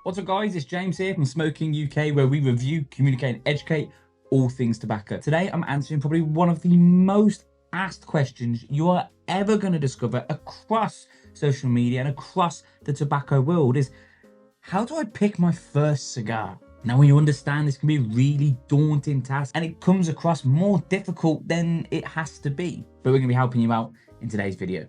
What's up guys, it's James here from Smoking UK, where we review, communicate and educate all things tobacco. Today I'm answering probably one of the most asked questions you are ever going to discover across social media and across the tobacco world is, how do I pick my first cigar? Now we understand this can be a really daunting task and it comes across more difficult than it has to be. But we're going to be helping you out in today's video.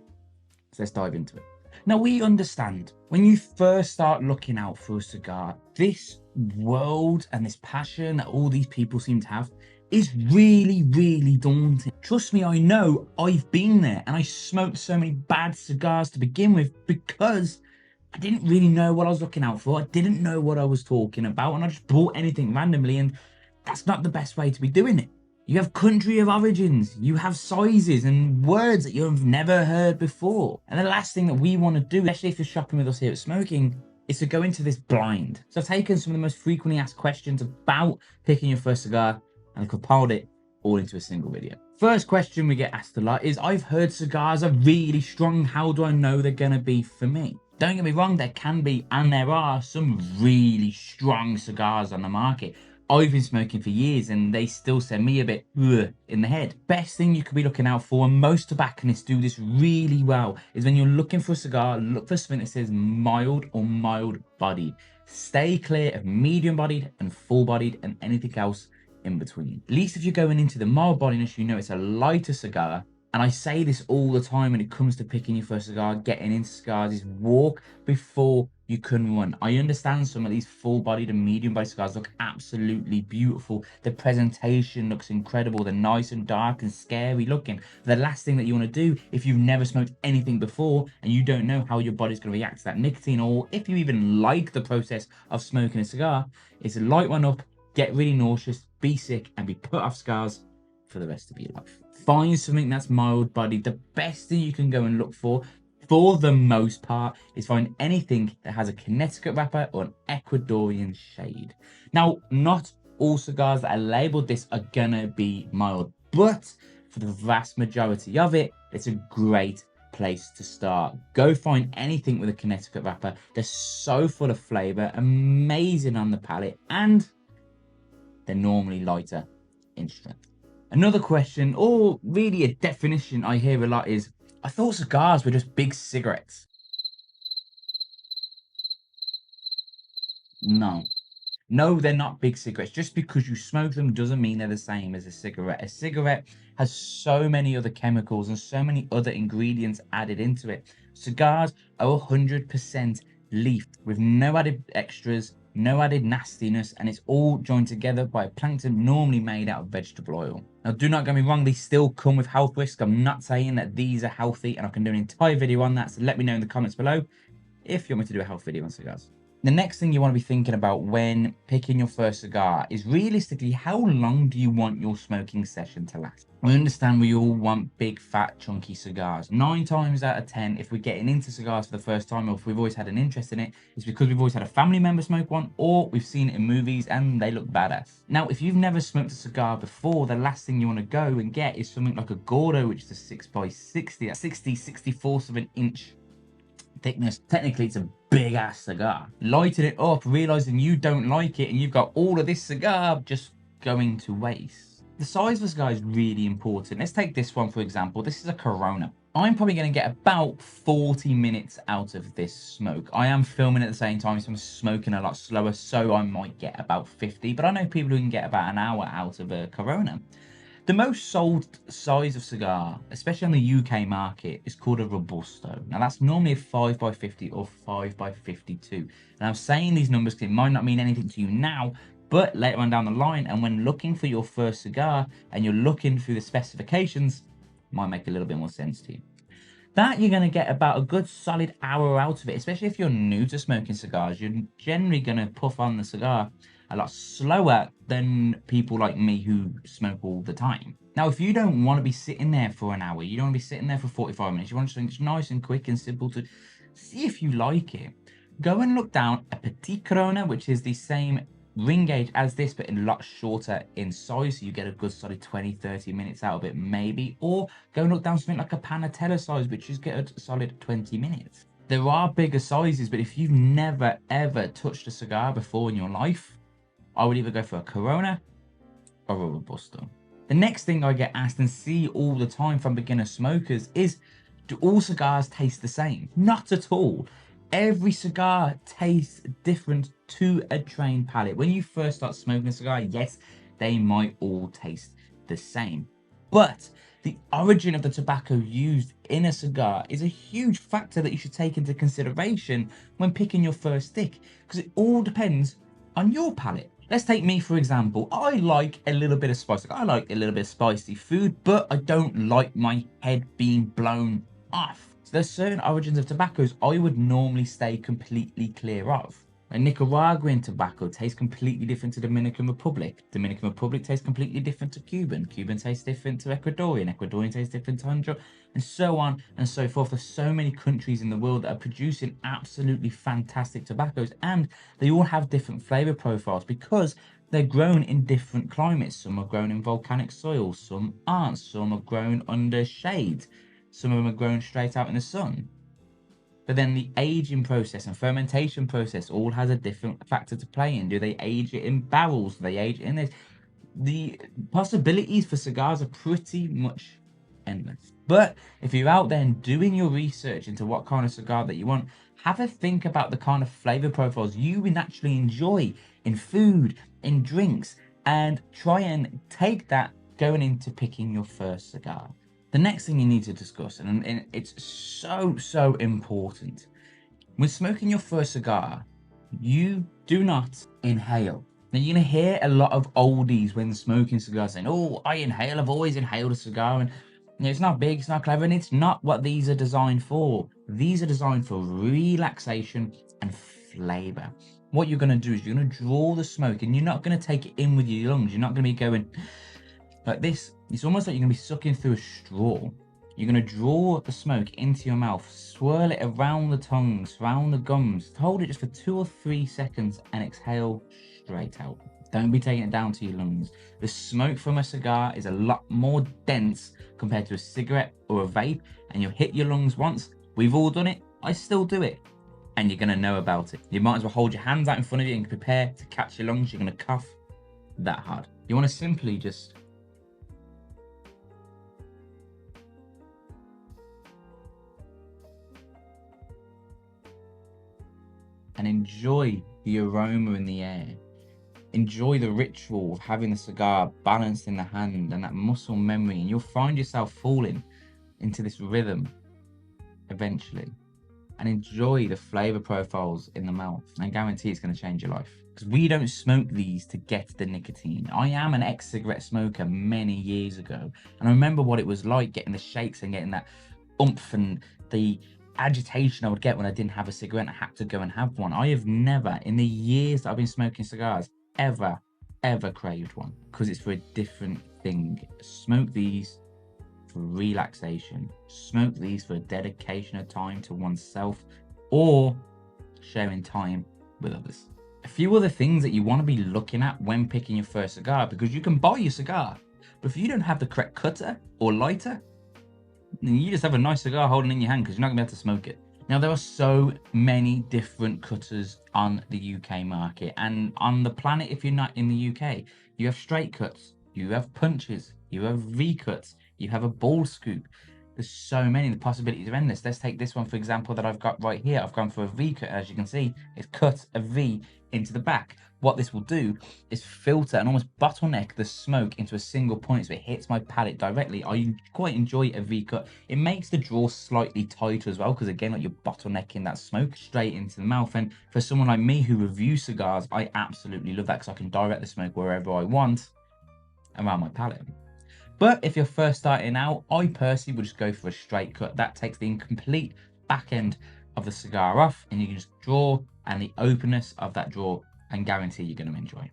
So let's dive into it. Now we understand when you first start looking out for a cigar, this world and this passion that all these people seem to have is really, really daunting. Trust me, I know, I've been there and I smoked so many bad cigars to begin with because I didn't really know what I was looking out for. I didn't know what I was talking about and I just bought anything randomly, and that's not the best way to be doing it. You have country of origins, you have sizes and words that you've never heard before. And the last thing that we want to do, especially if you're shopping with us here at Smoking, is to go into this blind. So I've taken some of the most frequently asked questions about picking your first cigar and I've compiled it all into a single video. First question we get asked a lot is, I've heard cigars are really strong, how do I know they're going to be for me? Don't get me wrong, there can be and there are some really strong cigars on the market. I've been smoking for years and they still send me a bit in the head. Best thing you could be looking out for, and most tobacconists do this really well, is when you're looking for a cigar, look for something that says mild or mild bodied. Stay clear of medium bodied and full bodied and anything else in between. At least if you're going into the mild bodiness, you know it's a lighter cigar. And I say this all the time when it comes to picking your first cigar, getting into cigars, is walk before you can run. I understand some of these full-bodied and medium-bodied cigars look absolutely beautiful. The presentation looks incredible. They're nice and dark and scary looking. The last thing that you want to do, if you've never smoked anything before and you don't know how your body's going to react to that nicotine, or if you even like the process of smoking a cigar, is to light one up, get really nauseous, be sick, and be put off cigars for the rest of your life. Find something that's mild bodied. The best thing you can go and look for the most part, is find anything that has a Connecticut wrapper or an Ecuadorian shade. Now, not all cigars that are labeled this are gonna be mild, but for the vast majority of it, it's a great place to start. Go find anything with a Connecticut wrapper. They're so full of flavor, amazing on the palate, and they're normally lighter in strength. Another question, or really a definition I hear a lot, is, I thought cigars were just big cigarettes. No, they're not big cigarettes. Just because you smoke them doesn't mean they're the same as a cigarette. A cigarette has so many other chemicals and so many other ingredients added into it. Cigars are 100% leaf with no added extras, no added nastiness, and it's all joined together by a plankton normally made out of vegetable oil. Now, do not get me wrong, these still come with health risks. I'm not saying that these are healthy, and I can do an entire video on that, so let me know in the comments below if you want me to do a health video on cigars. The next thing you want to be thinking about when picking your first cigar is, realistically, how long do you want your smoking session to last? I understand we all want big, fat, chunky cigars. 9 times out of 10, if we're getting into cigars for the first time, or if we've always had an interest in it, it's because we've always had a family member smoke one, or we've seen it in movies and they look badass. Now, if you've never smoked a cigar before, the last thing you want to go and get is something like a Gordo, which is a 6x60, that's 64ths of an inch thickness. Technically, it's a big ass cigar. Lighting it up, realizing you don't like it, and you've got all of this cigar just going to waste. The size of the cigar is really important. Let's take this one for example. This is a Corona. I'm probably going to get about 40 minutes out of this smoke. I am filming at the same time, so I'm smoking a lot slower, so I might get about 50, but I know people who can get about an hour out of a Corona. The most sold size of cigar, especially on the UK market, is called a Robusto. Now, that's normally a 5x50 or 5x52. And I'm saying these numbers because it might not mean anything to you now, but later on down the line, and when looking for your first cigar and you're looking through the specifications, it might make a little bit more sense to you. That you're going to get about a good solid hour out of it, especially if you're new to smoking cigars. You're generally going to puff on the cigar a lot slower than people like me who smoke all the time. Now, if you don't want to be sitting there for an hour, you don't want to be sitting there for 45 minutes, you want something that's nice and quick and simple to see if you like it, go and look down a Petit Corona, which is the same ring gauge as this, but a lot shorter in size, so you get a good solid 20-30 minutes out of it maybe, or go and look down something like a Panatella size, which is get a solid 20 minutes. There are bigger sizes, but if you've never ever touched a cigar before in your life, I would either go for a Corona or a Robusto. The next thing I get asked and see all the time from beginner smokers is, do all cigars taste the same? Not at all. Every cigar tastes different to a trained palate. When you first start smoking a cigar, yes, they might all taste the same. But the origin of the tobacco used in a cigar is a huge factor that you should take into consideration when picking your first stick, because it all depends on your palate. Let's take me for example. I like a little bit of spice. I like a little bit of spicy food, but I don't like my head being blown off. So there's certain origins of tobaccos I would normally stay completely clear of. A Nicaraguan tobacco tastes completely different to Dominican Republic. Dominican Republic tastes completely different to Cuban. Cuban tastes different to Ecuadorian. Ecuadorian tastes different to Honduran, and so on and so forth. There's so many countries in the world that are producing absolutely fantastic tobaccos, and they all have different flavor profiles because they're grown in different climates. Some are grown in volcanic soil, some aren't. Some are grown under shade. Some of them are grown straight out in the sun. But then the aging process and fermentation process all has a different factor to play in. Do they age it in barrels? Do they age it in this? The possibilities for cigars are pretty much endless. But if you're out there and doing your research into what kind of cigar that you want, have a think about the kind of flavor profiles you would naturally enjoy in food, in drinks, and try and take that going into picking your first cigar. The next thing you need to discuss, and it's so important, when smoking your first cigar, you do not inhale. Now you're going to hear a lot of oldies when smoking cigars saying, oh, I inhale, I've always inhaled a cigar, and it's not big, it's not clever, and it's not what these are designed for. These are designed for relaxation and flavor. What you're going to do is you're going to draw the smoke, and you're not going to take it in with your lungs. You're not going to be going like this. It's almost like you're going to be sucking through a straw. You're going to draw the smoke into your mouth, swirl it around the tongue, around the gums, hold it just for 2 or 3 seconds and exhale straight out. Don't be taking it down to your lungs. The smoke from a cigar is a lot more dense compared to a cigarette or a vape, and you'll hit your lungs once. We've all done it. I still do it. And you're going to know about it. You might as well hold your hands out in front of you and prepare to catch your lungs. You're going to cough that hard. You want to simply just and enjoy the aroma in the air. Enjoy the ritual of having the cigar balanced in the hand and that muscle memory, and you'll find yourself falling into this rhythm eventually. And enjoy the flavor profiles in the mouth. I guarantee it's going to change your life. Because we don't smoke these to get the nicotine. I am an ex-cigarette smoker many years ago, and I remember what it was like getting the shakes and getting that oomph and the agitation I would get when I didn't have a cigarette and I had to go and have one. I have never, in the years that I've been smoking cigars, ever craved one, because it's for a different thing. Smoke these for relaxation. Smoke these for a dedication of time to oneself or sharing time with others. A few other things that you want to be looking at when picking your first cigar, because you can buy your cigar, but if you don't have the correct cutter or lighter, you just have a nice cigar holding in your hand because you're not going to be able to smoke it. Now, there are so many different cutters on the UK market, and on the planet, if you're not in the UK, you have straight cuts, you have punches, you have V cuts, you have a ball scoop. There's so many, the possibilities are endless. Let's take this one, for example, that I've got right here. I've gone for a V cut. As you can see, it's cut a V into the back. What this will do is filter and almost bottleneck the smoke into a single point so it hits my palate directly. I quite enjoy a V cut. It makes the draw slightly tighter as well, because again, like, you're bottlenecking that smoke straight into the mouth. And for someone like me who reviews cigars, I absolutely love that, because I can direct the smoke wherever I want around my palate. But if you're first starting out, I personally would just go for a straight cut. That takes the incomplete back end of the cigar off, and you can just draw, and the openness of that draw, and guarantee you're going to enjoy.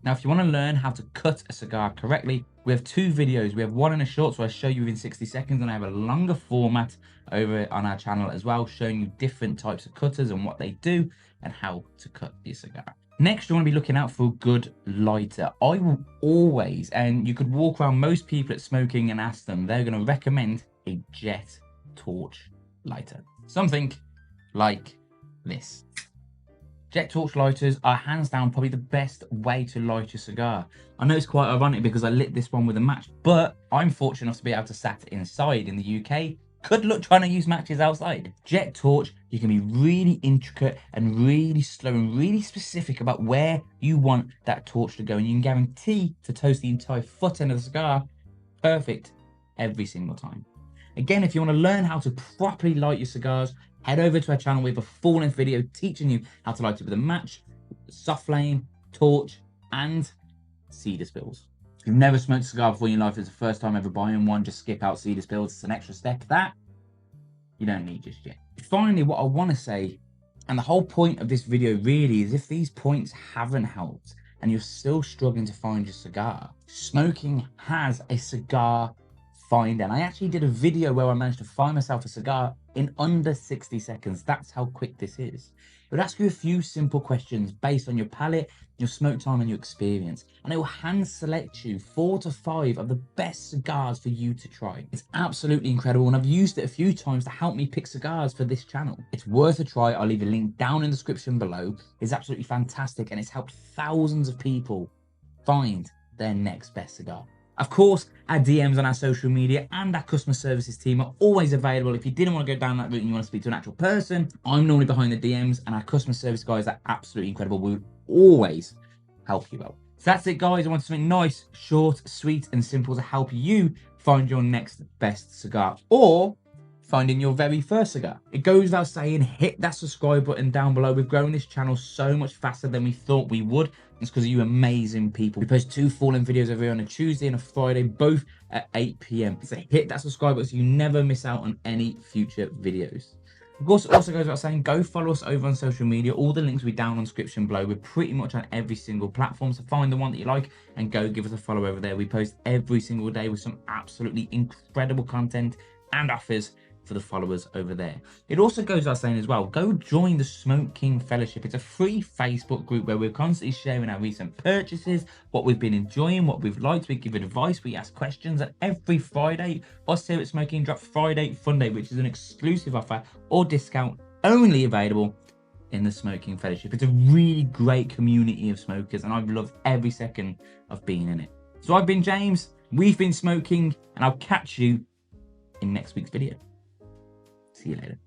Now, if you want to learn how to cut a cigar correctly, we have 2 videos. We have one in a short, so I show you within 60 seconds, and I have a longer format over on our channel as well, showing you different types of cutters and what they do and how to cut your cigar. Next, you want to be looking out for a good lighter. I will always, and you could walk around most people at smoking and ask them, they're going to recommend a jet torch lighter. Something like this. Jet torch lighters are hands down probably the best way to light your cigar. I know it's quite ironic because I lit this one with a match, but I'm fortunate enough to be able to sat inside in the UK. Good luck trying to use matches outside. Jet torch, you can be really intricate and really slow and really specific about where you want that torch to go, and you can guarantee to toast the entire foot end of the cigar perfect every single time. Again, if you want to learn how to properly light your cigars, head over to our channel. We have a full-length video teaching you how to light it with a match, soft flame, torch, and cedar spills. If you've never smoked a cigar before in your life, it's the first time ever buying one, just skip out cedar spills. It's an extra step that you don't need just yet. Finally, what I want to say, and the whole point of this video really is, if these points haven't helped and you're still struggling to find your cigar, smoking has a cigar finder. And I actually did a video where I managed to find myself a cigar in under 60 seconds. That's how quick this is. It would ask you a few simple questions based on your palate, your smoke time, and your experience, and it will hand select you 4 to 5 of the best cigars for you to try. It's absolutely incredible, and I've used it a few times to help me pick cigars for this channel. It's worth a try. I'll leave a link down in the description below. It's absolutely fantastic, and it's helped thousands of people find their next best cigar. Of course, our DMs on our social media and our customer services team are always available. If you didn't want to go down that route and you want to speak to an actual person, I'm normally behind the DMs, and our customer service guys are absolutely incredible. We will always help you out. So that's it, guys. I want something nice, short, sweet, and simple to help you find your next best cigar, or finding your very first cigar. It goes without saying, hit that subscribe button down below. We've grown this channel so much faster than we thought we would. It's because of you amazing people. We post 2 full-length videos every on a Tuesday and a Friday, both at 8 PM. So hit that subscribe button so you never miss out on any future videos. Of course, it also goes without saying, go follow us over on social media. All the links will be down on the description below. We're pretty much on every single platform, so find the one that you like and go give us a follow over there. We post every single day with some absolutely incredible content and offers for the followers over there. It also goes without saying as well, go join the Smoke King Fellowship. It's a free Facebook group where we're constantly sharing our recent purchases, what we've been enjoying, what we've liked. We give advice, we ask questions, and every Friday, us here at Smoke King drop Friday Fun Day, which is an exclusive offer or discount only available in the Smoke King Fellowship. It's a really great community of smokers, and I've loved every second of being in it. So I've been James, we've been Smoke King, and I'll catch you in next week's video. See you later.